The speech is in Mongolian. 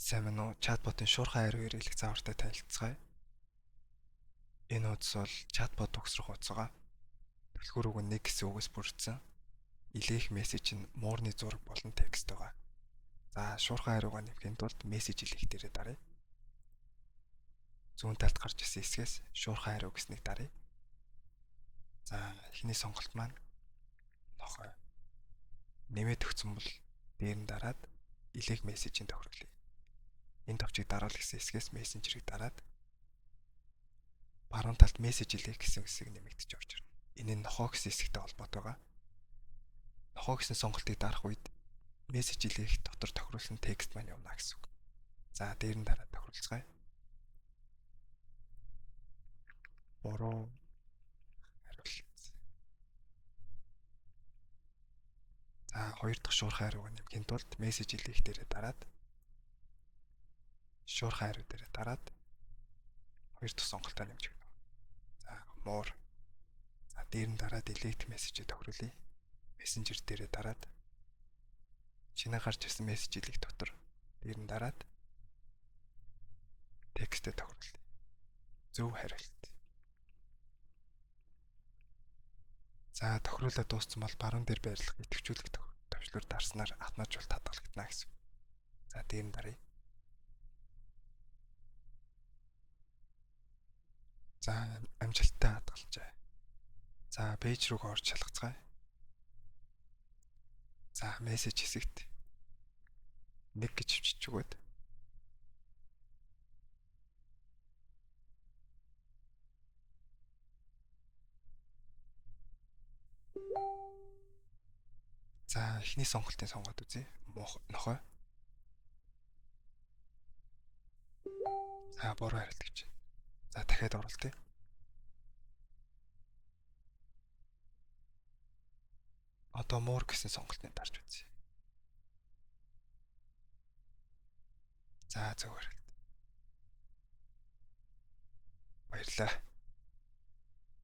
Сайн байна уу? Чатботын шуурхай хариу ирэлэх заавартай танилцгаая. Энэ хуудас бол чатбот төгсрөх хуудас байгаа. Түлхүүр үг нь нэг хэсэг үгээс бүрдсэн. Илээх мессеж нь муурны зураг болон текст байгаа. За, шуурхай хариугаа нэвхэхийн тулд мессеж илээх дээрээ даръя. Зүүн талд гарч ирсэн хэсгээс шуурхай хариу гэснийг даръя. За, эхний сонголт маань нохой. Нэмээд өгсөн бол дээр нь дараад илээх мессежийн тохируулъя. Энэ товчийг даруул гэсэн хэсгээс мессенжерийг дараад баруун талд мессеж илээх гэсэн хэсэг нэмэгдэж орж ирнэ. Энэ нь нохоо гэсэн хэсэгтэй холбоотой байгаа. Нохоо гэсэн сонголтыг дарах үед мессеж илээх дотор тохируулсан текст маань явна гэсэн үг. За, дээр нь дараад тохируулцгаая. Буруу хариулт. За, хоёр дахь шуурхай хариуг нэмэхийн тулд мессеж илээх дээрээ дараад шуурхай хариу дээрээ дараад хоёр дахь сонголтоо нэмж өгнө. За, муур. За, дээр нь дараад delete мессежийг тохируулъя. Messenger дээрээ дараад шинэ гарч ирсэн мессеж илээх дотор дээр нь дараад текстээ тохируулъя. Зөв хариулт. За, тохируулаад дууссан бол баруун дээр байрлах идэвхжүүлэх төвчлөөр дарснаар автоматжуулалт хадгалагдана гэсэн. За, дээр нь даръя. За, амжилттай хадгалжээ. За, пэйж руу орж шалгацгаая. За, мессеж хэсэгт 1 гэж хвчиж өгөөд за, эхний сонголтын сонгоод үзье. Нохой. За, буруу хариулт гэж. За, дахиад оруулъя. Одоо муур гэсэн сонголтыг дарж үзье. За, зөв хариулт. Баярлалаа.